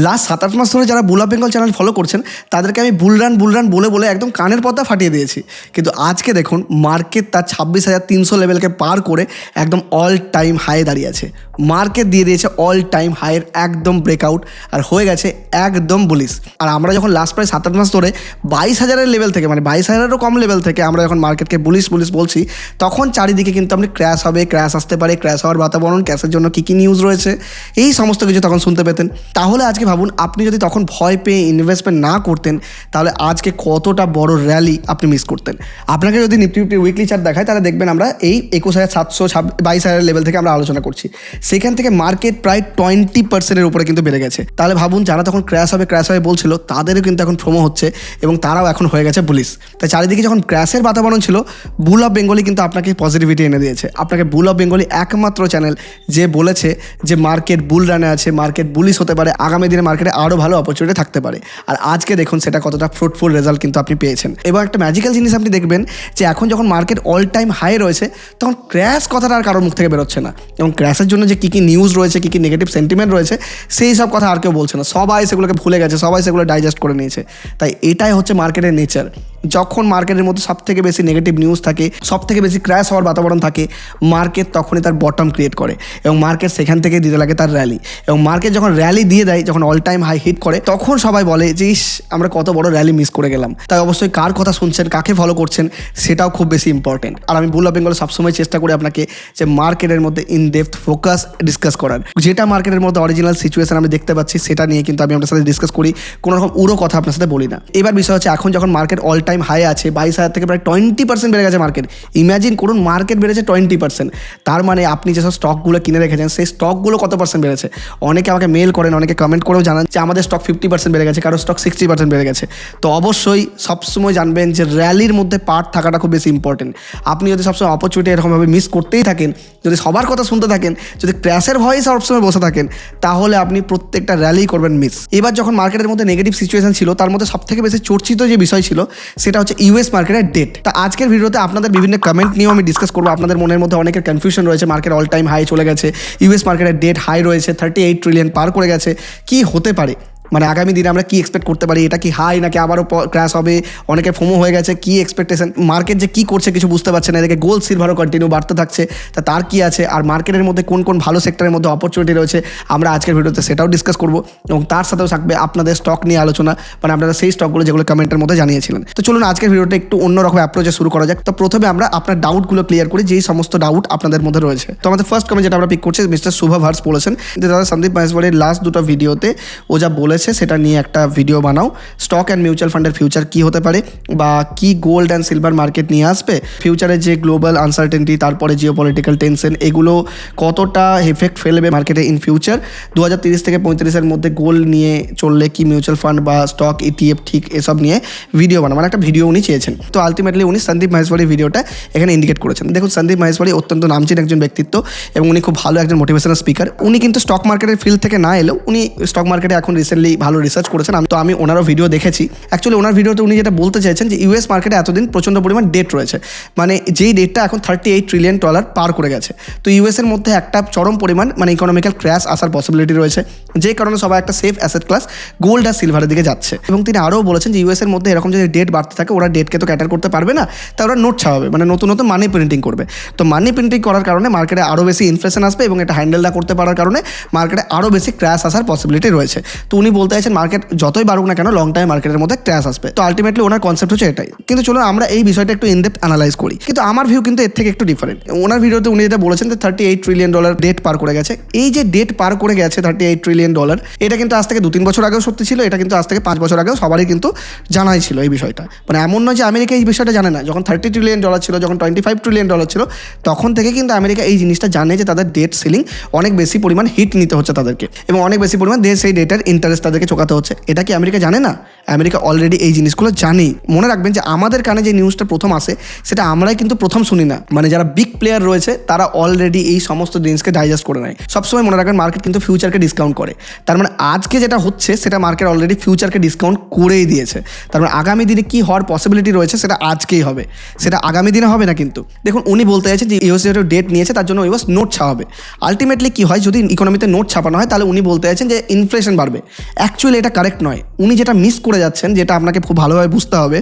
Last 7-8 মাস ধরে যারা বুল of Bengal channel follow করছেন তাদেরকে আমি বুলরান বলে বলে একদম কানের পর্দা ফাটিয়ে দিয়েছি। কিন্তু আজকে দেখুন মার্কেট তার 26,300 লেভেলকে পার করে একদম অল টাইম হাই দাঁড়িয়ে আছে। মার্কেট দিয়ে দিয়েছে অল টাইম হাইয়ের একদম ব্রেকআউট আর হয়ে গেছে একদম বুলিশ। আর আমরা যখন লাস্ট প্রায় 7-8 মাস ধরে 22,000-এর লেভেল থেকে, মানে 22,000-এরও কম লেভেল থেকে আমরা যখন মার্কেটকে বুলিশ বলছি, তখন চারিদিকে কিন্তু আপনি ক্র্যাশ হবে, ক্র্যাশ আসতে পারে, ক্র্যাশ হওয়ার বাতাবরণ, ক্র্যাশের জন্য কী কী নিউজ রয়েছে, এই সমস্ত কিছু তখন শুনতে পেতেন। তাহলে আজকে ভাবুন আপনি যদি তখন ভয় পেয়ে ইনভেস্টমেন্ট না করতেন তাহলে আজকে কতটা বড় র্যালি আপনি মিস করতেন। আপনাকে যদি নিফটি উইকলি চার্ট দেখায় তাহলে দেখবেন আমরা এই 21,700 22,000 লেভেল থেকে আমরা আলোচনা করছি। সেখান থেকে মার্কেট প্রায় 20%-এর উপরে কিন্তু বেড়ে গেছে। তাহলে ভাবুন যারা তখন ক্র্যাশ হবে বলছিল তাদেরও কিন্তু এখন প্রোমো হচ্ছে এবং তারাও এখন হয়ে গেছে বুলিশ। তাই চারিদিকে যখন ক্র্যাশের বাতাবরণ ছিল, বুল অফ বেঙ্গলি কিন্তু আপনাকে পজিটিভিটি এনে দিয়েছে। আপনাকে বুল অফ বেঙ্গলি একমাত্র চ্যানেল যে বলেছে যে মার্কেট বুল রানে আছে, মার্কেট বুলিশ হতে পারে, আগামী দিনে মার্কেটে আরও ভালো অপরচুনিটি থাকতে পারে। আর আজকে দেখুন সেটা কতটা ফ্রুটফুল রেজাল্ট কিন্তু আপনি পেয়েছেন। এবং একটা ম্যাজিক্যাল জিনিস আপনি দেখবেন যে এখন যখন মার্কেট অল টাইম হাই রয়েছে তখন ক্র্যাশ কথাটা আর কারোর মুখ থেকে বেরোচ্ছে না। এবং ক্র্যাশের জন্য যে কী কী নিউজ রয়েছে, কী কী নেগেটিভ সেন্টিমেন্ট রয়েছে, সেই সব কথা আর কেউ বলছে না। সবাই সেগুলোকে ভুলে গেছে, সবাই সেগুলো ডাইজেস্ট করে নিয়েছে। তাই এটাই হচ্ছে মার্কেটের নেচার। যখন মার্কেটের মধ্যে সবথেকে বেশি নেগেটিভ নিউজ থাকে, সবথেকে বেশি ক্র্যাশ হওয়ার বাতাবরণ থাকে, মার্কেট তখনই তার বটম ক্রিয়েট করে এবং মার্কেট সেখান থেকে দিতে লাগে তার র্যালি। এবং মার্কেট যখন র্যালি দিয়ে দেয়, যখন অল টাইম হাই হিট করে, তখন সবাই বলে যে ইস আমরা কত বড় র্যালি মিস করে গেলাম। তাই অবশ্যই কার কথা শুনছেন, কাকে ফলো করছেন, সেটাও খুব বেশি ইম্পর্টেন্ট। আর আমি বুল অফ বেঙ্গলে সবসময় চেষ্টা করি আপনাকে যে মার্কেটের মধ্যে ইন ডেপথ ফোকাস ডিসকাস করার। যেটা মার্কেটের মধ্যে অরিজিনাল সিচুয়েশন আমি দেখতে পাচ্ছি সেটা নিয়ে কিন্তু আমি আপনার সাথে ডিসকাস করি, কোনো রকম উড়ো কথা আপনার সাথে বলি না। এবার বিষয় হচ্ছে এখন যখন মার্কেট অল টাইম হাই আছে, 22,000 থেকে প্রায় 20% বেড়ে গেছে মার্কেট। ইম্যাজিন করুন মার্কেট বেড়েছে 20%। তার মানে আপনি যেসব স্টকগুলো কিনে রেখেছেন সেই স্টকগুলো কত পার্সেন্ট বেড়েছে। অনেকে আমাকে মেল করেন, অনেকে কমেন্ট করেও জানান যে আমাদের স্টক 50% বেড়ে গেছে, কারো স্টক 60% বেড়ে গেছে। তো অবশ্যই সবসময় জানবেন যে র্যালির মধ্যে পার্ট থাকাটা খুব বেশি ইম্পর্টেন্ট। আপনি যদি সবসময় অপরচুনিটি এরকমভাবে মিস করতেই থাকেন, যদি সবার কথা শুনতে থাকেন, যদি ক্র্যাশের ভয়ে সবসময় বসে থাকেন, তাহলে আপনি প্রত্যেকটা র্যালি করবেন মিস। এবার যখন মার্কেটের মধ্যে নেগেটিভ সিচুয়েশন ছিল, তার মধ্যে সবথেকে বেশি চর্চিত যে বিষয় ছিল সেটা হচ্ছে ইউএস মার্কেটের ডেট। তা আজকের ভিডিওতে আপনাদের বিভিন্ন কমেন্ট নিয়েও আমি ডিসকাস করবো। আপনাদের মনের মধ্যে অনেকের কনফিউশন রয়েছে, মার্কেট অল টাইম হাই চলে গেছে, ইউএস মার্কেটের ডেট হাই রয়েছে, 38 ট্রিলিয়ন পার করে গেছে, কি হতে পারে, মানে আগামী দিনে আমরা কি এক্সপেক্ট করতে পারি, এটা কি হাই নাকি আবারও ক্র্যাশ হবে, অনেকে ফোমো হয়ে গেছে, কি এক্সপেকটেশন, মার্কেট যে কী করছে কিছু বুঝতে পারছে না, এদিকে গোল্ড সিলভারও কন্টিনিউ বাড়তে থাকছে, তা তার কী আছে, আর মার্কেটের মধ্যে কোন কোন ভালো সেক্টরের মধ্যে অপরচুনিটি রয়েছে আমরা আজকের ভিডিওতে সেটাও ডিসকাস করবো। এবং তার সাথেও থাকবে আপনাদের স্টক নিয়ে আলোচনা, মানে আপনারা সেই স্টকগুলো যেগুলো কমেন্টের মধ্যে জানিয়েছিলেন। তো চলুন আজকের ভিডিওটা একটু অন্যরকম অ্যাপ্রোচে শুরু করা যাক। তো প্রথমে আমরা আপনার ডাউটগুলো ক্লিয়ার করি, যেই সমস্ত ডাউট আপনাদের মধ্যে রয়েছে। তো আমাদের ফার্স্ট কমেন্ট যেটা আমরা পিক করছি, মিস্টার শুভ ভার্স বলেছেন যে দাদা সন্দীপ মাহেশ্বরের লাস্ট দুটো ভিডিওতে ও যা বলেছে সেটা নিয়ে একটা ভিডিও বানাও। স্টক অ্যান্ড মিউচুয়াল ফান্ডের ফিউচার কি হতে পারে, বা কি গোল্ড অ্যান্ড সিলভার মার্কেট নিয়ে আসবে, ফিউচারে যে গ্লোবাল আনসার্টেনটি, তারপরে জিওপলিটিক্যাল টেনশন, এগুলো কতটা এফেক্ট ফেলবে মার্কেটে ইন ফিউচার। 2030 থেকে 35-এর মধ্যে গোল্ড নিয়ে চললে কি মিউচুয়াল ফান্ড বা স্টক ETF ঠিক এসব নিয়ে ভিডিও বানাও, মানে একটা ভিডিও উনি চেয়েছেন। তো আলটিমেটলি উনি সন্দীপ মাহেশ্বরী ভিডিওটা এখানে ইন্ডিকেট করেছেন। দেখুন সন্দীপ মাহেশ্বরী অত্যন্ত নামচিন একজন ব্যক্তিত্ব এবং উনি খুব ভালো একজন মোটিভেশনাল স্পিকার। উনি কিন্তু স্টক মার্কেটের ফিল্ড থেকে না এলেও উনি স্টক মার্কেটে এখন রিসেন্টলি ভালো রিসার্চ করেছেন। তো আমি ওনারও ভিডিও দেখেছি। অ্যাকচুয়ালি ওনার ভিডিওতে উনি যেটা বলতে চাইছেন যে ইউএস মার্কেটে এতদিন প্রচণ্ড পরিমাণ ডেট রয়েছে, মানে যেই ডেটটা এখন $38 ট্রিলিয়ন পার করে গেছে। তো ইউএসের মধ্যে একটা চরম পরিমাণ মানে ইকোনমিক্যাল ক্র্যাশ আসার পসিবিলিটি রয়েছে, যে কারণে সবাই একটা সেফ অ্যাসেট ক্লাস গোল্ড আর সিলভারের দিকে যাচ্ছে। এবং তিনি আরও বলেছেন যে ইউএসের মধ্যে এরকম যদি ডেট বাড়তে থাকে, ওরা ডেটকে তো ক্যাটার করতে পারবে না, তাই ওরা নোট ছাপাবে, মানে নতুন নতুন মানি প্রিন্টিং করবে। তো মানি প্রিন্টিং করার কারণে মার্কেটে আরও বেশি ইনফ্লেশন আসবে এবং এটা হ্যান্ডেল না করতে পারার কারণে মার্কেটে আরও বেশি ক্র্যাশ আসার পসিবিলিটি রয়েছে। তো উনি বলতে চাইছেন মার্কেট যতই বাড়ুক না কেন লং টাইম মার্কেটের মধ্যে ক্র্যাশ আসবে। তো আলটিমেটলি ওনার কনসেপ্ট হচ্ছে এটাই। কিন্তু চলুন আমরা এই বিষয়টা একটু ইনডেপথ অ্যানালাইজ করি। কিন্তু আমার ভিউ কিন্তু এর থেকে একটু ডিফারেন্ট। ওনার ভিডিওতে উনি যেটা বলেছেন যে $38 ট্রিলিয়ন ডেট পার করে গেছে। এই যে ডেট পার করে গেছে $38 ট্রিলিয়ন, এটা কিন্তু আজ থেকে 2-3 বছর আগেও সত্যি ছিল, এটা কিন্তু আজ থেকে 5 বছর আগেও সবারই কিন্তু জানাই ছিল এই বিষয়টা। মানে এমন নয় যে আমেরিকা এই বিষয়টা জানে না। যখন $30 ট্রিলিয়ন ছিল, যখন $25 ট্রিলিয়ন ছিল, তখন থেকে কিন্তু আমেরিকা এই জিনিসটা জানে যে তাদের ডেট সিলিং অনেক বেশি পরিমাণ হিট নিতে হচ্ছে তাদেরকে, এবং অনেক বেশি পরিমাণ সেই ডেটার ইন্টারেস্ট তাদেরকে চোকাতে হচ্ছে। এটা কি আমেরিকা জানে না? আমেরিকা অলরেডি এই জিনিসগুলো জানি। মনে রাখবেন যে আমাদের কানে যে নিউজটা প্রথম আসে সেটা আমরাই কিন্তু প্রথম শুনি না, মানে যারা বিগ প্লেয়ার রয়েছে তারা অলরেডি এই সমস্ত জিনিসকে ডাইজেস্ট করে নেয়। সবসময় মনে রাখবেন মার্কেট কিন্তু ফিউচারকে ডিসকাউন্ট করে, তার মানে আজকে যেটা হচ্ছে সেটা মার্কেট অলরেডি ফিউচারকে ডিসকাউন্ট করেই দিয়েছে। তার মানে আগামী দিনে কী হওয়ার পসিবিলিটি রয়েছে সেটা আজকেই হবে, সেটা আগামী দিনে হবে না। কিন্তু দেখুন উনি বলতে চাইছেন যে ইউএস যেটা ডেট নিয়েছে তার জন্য ইউএস নোট ছাপাবে। আলটিমেটলি কী হয়, যদি ইকোনমিতে নোট ছাপানো হয় তাহলে উনি বলতে চাইছেন যে ইনফ্লেশন বাড়বে। অ্যাকচুয়ালি এটা কারেক্ট নয়। উনি যেটা মিস করে যাচ্ছেন, যেটা আপনাকে খুব ভালোভাবে বুঝতে হবে,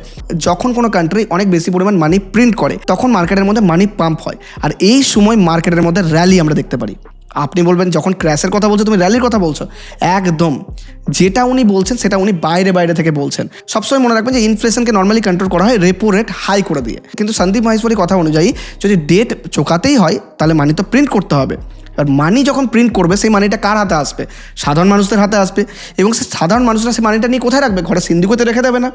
যখন কোনো কান্ট্রি অনেক বেশি পরিমাণ মানি প্রিন্ট করে তখন মার্কেটের মধ্যে মানি পাম্প হয়, আর এই সময় মার্কেটের মধ্যে র্যালি আমরা দেখতে পারি। আপনি বলবেন যখন ক্র্যাশের কথা বলছো তুমি র্যালির কথা বলছো, একদম যেটা উনি বলছেন সেটা উনি বাইরে থেকে বলছেন। সবসময় মনে রাখবেন যে ইনফ্লেশনকে নর্মালি কন্ট্রোল করা হয় রেপো রেট হাই করে দিয়ে, কিন্তু সন্দীপ মাহেশ্বরীর কথা অনুযায়ী যদি ডেট চোকাতেই হয় তাহলে মানি তো প্রিন্ট করতে হবে। আর মানি যখন প্রিন্ট করবে সেই মানিটা কার হাতে আসবে? সাধারণ মানুষদের হাতে আসবে, এবং সেই সাধারণ মানুষরা সেই মানিটা নিয়ে কোথায় রাখবে? ঘরে সিন্ধুকোতে রেখে দেবে না,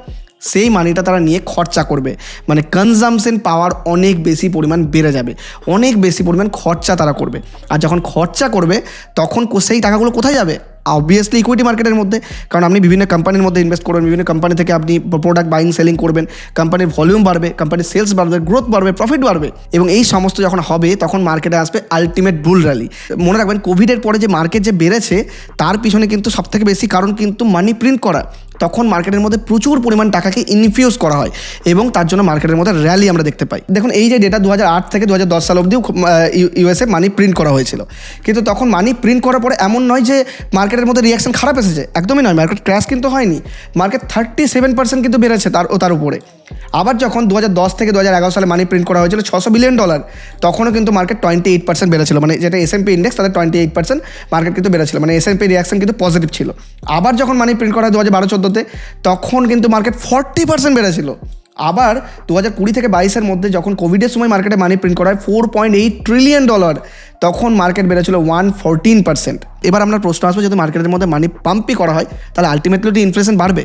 সেই মানিটা তারা নিয়ে খরচা করবে। মানে কনজামশন পাওয়ার অনেক বেশি পরিমাণ বেড়ে যাবে, অনেক বেশি পরিমাণ খরচা তারা করবে। আর যখন খরচা করবে তখন সেই টাকাগুলো কোথায় যাবে? অবভিয়াসলি ইকুইটি মার্কেটের মধ্যে, কারণ আপনি বিভিন্ন কোম্পানির মধ্যে ইনভেস্ট করবেন, বিভিন্ন কোম্পানি থেকে আপনি প্রোডাক্ট বাইং সেলিং করবেন, কোম্পানির ভলিউম বাড়বে, কোম্পানির সেলস বাড়বে, গ্রোথ বাড়বে, প্রফিট বাড়বে, এবং এই সমস্ত যখন হবে তখন মার্কেটে আসবে আলটিমেট বুল র্যালি। মনে রাখবেন কোভিডের পরে যে মার্কেট যে বেড়েছে তার পিছনে কিন্তু সবথেকে বেশি কারণ কিন্তু মানি প্রিন্ট করা। তখন মার্কেটের মধ্যে প্রচুর পরিমাণ টাকাকে ইনফিউজ করা হয় এবং তার জন্য মার্কেটের মধ্যে র্যালি আমরা দেখতে পাই। দেখুন এই যে ডেটা 2008 থেকে 2010 সাল অবধিও ইউএসএ মানি প্রিন্ট করা হয়েছিল, কিন্তু তখন মানি প্রিন্ট করার পরে এমন নয় যে মার্কেটের মধ্যে রিয়াকশন খারাপ এসেছে, একদমই নয়। মার্কেট ক্র্যাশ কিন্তু হয়নি, মার্কেট 37% কিন্তু বেড়েছে তার উপরে। আবার যখন 2010 থেকে 2011 সালে মানি প্রিন্ট করা হয়েছিল $600 বিলিয়ন, তখনও কিন্তু মার্কেট 28% বেড়েছিল, মানে যেটা S&P ইন্ডেক্স তাদের 28% মার্কেট কিন্তু বেড়েছিল, মানে S&P রিয়াকশন কিন্তু পজিটিভ ছিল। আবার যখন মানি প্রিন্ট করা হয় 2012-14-তে তখন কিন্তু মার্কেট 40% বেড়েছিল। আবার 2020 থেকে 22-এর মধ্যে যখন কোভিডের সময় মার্কেটে মানি প্রিন্ট করা হয় $4.8 ট্রিলিয়ন, তখন মার্কেট বেড়েছিল 114%। এবার আপনার প্রশ্ন আসবে যদি মার্কেটের মধ্যে মানি পাম্পই করা হয় তাহলে আলটিমেটলি ইনফ্লেশন বাড়বে।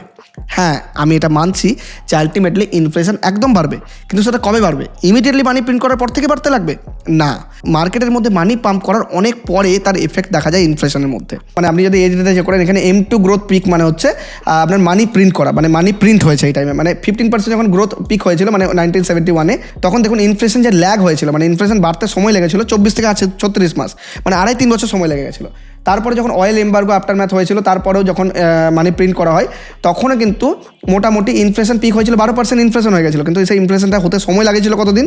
হ্যাঁ, আমি এটা মানছি যে আলটিমেটলি ইনফ্লেশন একদম বাড়বে, কিন্তু সেটা কবে বাড়বে? ইমিডিয়েটলি মানি প্রিন্ট করার পর থেকে বাড়তে লাগবে না। মার্কেটের মধ্যে মানি পাম্প করার অনেক পরে তার এফেক্ট দেখা যায় ইনফ্লেশনের মধ্যে। মানে আপনি যদি এই যেটা করেন, এখানে M2 গ্রোথ পিক মানে হচ্ছে আপনার মানি প্রিন্ট করা, মানে মানি প্রিন্ট হয়েছে এই টাইমে, মানে 15% যখন গ্রোথ পিক হয়েছিল মানে 1971-এ, তখন দেখুন ইনফ্লেশন যে ল্যাগ হয়েছিল, মানে ইনফ্লেশন বাড়তে সময় লেগেছিল 24 থেকে 36 মাস, মানে 2.5-3 বছর সময় লেগে গেছিলো। তারপরে যখন অয়েল এম্বার্গো আফটারম্যাথ হয়েছিল, তারপরেও যখন মানি প্রিন্ট করা হয় তখনও কিন্তু মোটামুটি ইনফ্লেশন পিক হয়েছিল 12% ইনফ্লেশন হয়ে গেছিলো, কিন্তু সেই ইনফ্লেশনটা হতে সময় লাগেছিল কতদিন?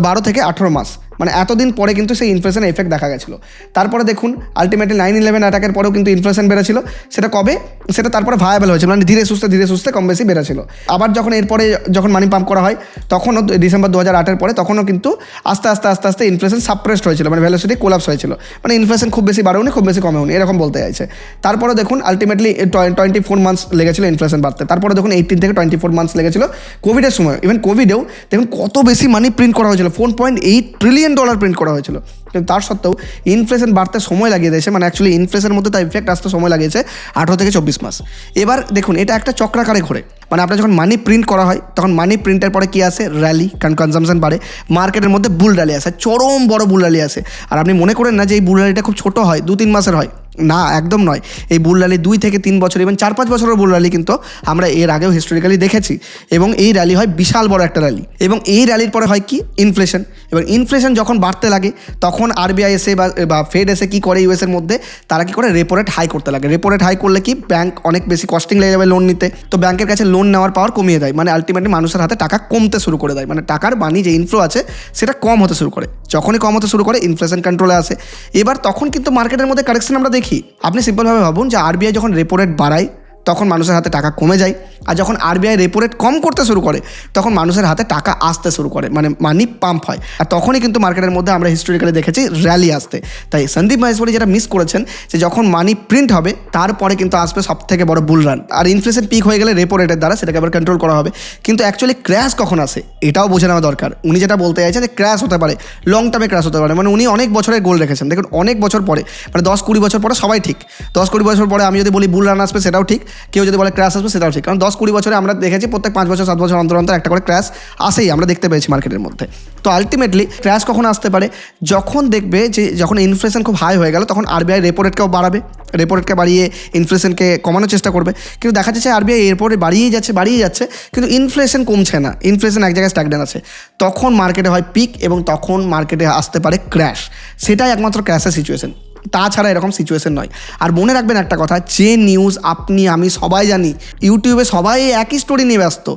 12 থেকে 18 মাস, মানে এতদিন পরে কিন্তু সেই ইনফ্লেশনের এফেক্ট দেখা গেছিলো। তারপরে দেখুন আলটিমেটলি 9/11 অ্যাটাকের পরেও কিন্তু ইনফ্লেশন বেড়েছিল, সেটা কবে? সেটা তারপরে ভায়াবল হয়েছিল, মানে ধীরে সুস্থে কম বেশি বেড়েছিল। আবার যখন এরপরে যখন মানি পাম্প করা হয় তখনও ডিসেম্বর 2008-এর পরে তখনও কিন্তু আস্তে আস্তে ইনফ্লেশন সাপ্রেসড হয়েছিল, মানে ভ্যালোসিটি কোলাপস হয়েছিল, মানে ইনফ্লেশন খুব বেশি বাড়েনি খুব বেশি কমেওনি, এরকম বলতে চাইছে। তারপরে দেখুন আলটিমেটলি 24 মান্থস লেগেছিল ইনফ্লেশন বাড়তে। তারপরে দেখুন 18 থেকে 24 মান্থস লেগেছিল কোভিডের সময়। ইভেন কোভিডেও দেখুন কত বেশি মানি প্রিন্ট করা হয়েছিল, $4.8 ট্রিলিয়ন প্রিন্ট করা হয়েছিল, কিন্তু তার সত্ত্বেও ইনফ্লেশন বাড়তে সময় লাগিয়ে দিয়েছে, মানে অ্যাকচুয়ালি ইনফ্লেশনের মধ্যে তার ইফেক্ট আসতে সময় লাগিয়েছে 18 থেকে 24 মাস। এবার দেখুন এটা একটা চক্রাকারে ঘোরে, মানে আপনার যখন মানি প্রিন্ট করা হয় তখন মানি প্রিন্টের পরে কী আসে? র্যালি, কারণ কনজামশন বাড়ে, মার্কেটের মধ্যে বুল র্যালি আসে, চরম বড় বুল র্যালি আসে। আর আপনি মনে করেন না যে এই বুল র্যালিটা খুব ছোটো হয়, 2-3 মাসের হয়, না একদম নয়। এই বুল র্যালি 2 থেকে 3 বছর, ইভেন 4-5 বছরের বুল র্যালি কিন্তু আমরা এর আগেও হিস্টোরিক্যালি দেখেছি, এবং এই র্যালি হয় বিশাল বড় একটা র্যালি। এবং এই র্যালির পরে হয় কি? ইনফ্লেশন। এবার ইনফ্লেশন যখন বাড়তে লাগে তখন আরবিআই এসে বা ফেড এসে কী করে ইউএসের মধ্যে, তারা কী করে? রেপো রেট হাই করতে লাগে। রেপো রেট হাই করলে কি ব্যাংক অনেক বেশি কস্টিং লেগে যাবে লোন নিতে, তো ব্যাংকের কাছে লোন নেওয়ার পাওয়ার কমিয়ে দেয়, মানে আলটিমেটলি মানুষের হাতে টাকা কমতে শুরু করে দেয়, মানে টাকার মানি যে ইনফ্লো আছে সেটা কম হতে শুরু করে। যখনই কম হতে শুরু করে ইনফ্লেশন কন্ট্রোলে আসে। এবার তখন কিন্তু মার্কেটের মধ্যে কারেকশন আমরা দেখি। আপনি সিম্পলভাবে ভাবুন যে আরবিআই যখন রেপো রেট বাড়ায় তখন মানুষের হাতে টাকা কমে যায়, আর যখন আরবিআই রেপো রেট কম করতে শুরু করে তখন মানুষের হাতে টাকা আসতে শুরু করে, মানে মানি পাম্প হয়। আর তখনই কিন্তু মার্কেটের মধ্যে আমরা হিস্টোরিক্যালি দেখেছি র্যালি আসতে। তাই সন্দীপ মাহেশ্বরী যেটা মিস করেছেন যে যখন মানি প্রিন্ট হবে তারপরে কিন্তু আসবে সবথেকে বড় বুল রান, আর ইনফ্লেশন পিক হয়ে গেলে রেপো রেটের দ্বারা সেটাকে আবার কন্ট্রোল করা হবে। কিন্তু অ্যাকচুয়ালি ক্র্যাশ কখন আসে এটাও বোঝে নেওয়া দরকার। উনি যেটা বলতে চাইছেন যে ক্র্যাশ হতে পারে, লং টার্মে ক্র্যাশ হতে পারে, মানে উনি অনেক বছরের গোল রেখেছেন। দেখুন অনেক বছর পরে, মানে 10-20 বছর পরে সবাই ঠিক, 10-20 বছর পরে আমি যদি বলি বুল রান আসবে সেটাও ঠিক, কেউ যদি বলে ক্র্যাশ আসবে সেটাও ঠিক, কারণ 10-20 বছরে আমরা দেখেছি প্রত্যেক 5 বছর 7 বছর অন্তর অন্তর একটা করে ক্র্যাশ আসেই, আমরা দেখতে পেয়েছি মার্কেটের মধ্যে। তো আলটিমেটলি ক্র্যাশ কখন আসতে পারে, যখন দেখবে যে যখন ইনফ্লেশন খুব হাই হয়ে গেল তখন আরবিআই রেপো রেটকেও বাড়াবে, রেপো রেটকে বাড়িয়ে ইনফ্লেশনকে কমানোর চেষ্টা করবে। কিন্তু দেখা যাচ্ছে আরবিআই এরপরে বাড়িয়েই যাচ্ছে, কিন্তু ইনফ্লেশন কমছে না, ইনফ্লেশন এক জায়গায় স্ট্যাগনেন্ট আছে। তখন মার্কেটে হয় পিক এবং তখন মার্কেটে আসতে পারে ক্র্যাশ, সেটাই একমাত্র ক্র্যাশের সিচুয়েশন, তাছাড়া এরকম সিচুয়েশন নয়। আর মনে রাখবেন একটা কথা, যে নিউজ আপনি আমি সবাই জানি, ইউটিউবে সবাই একই স্টোরি নিয়ে ব্যস্ত,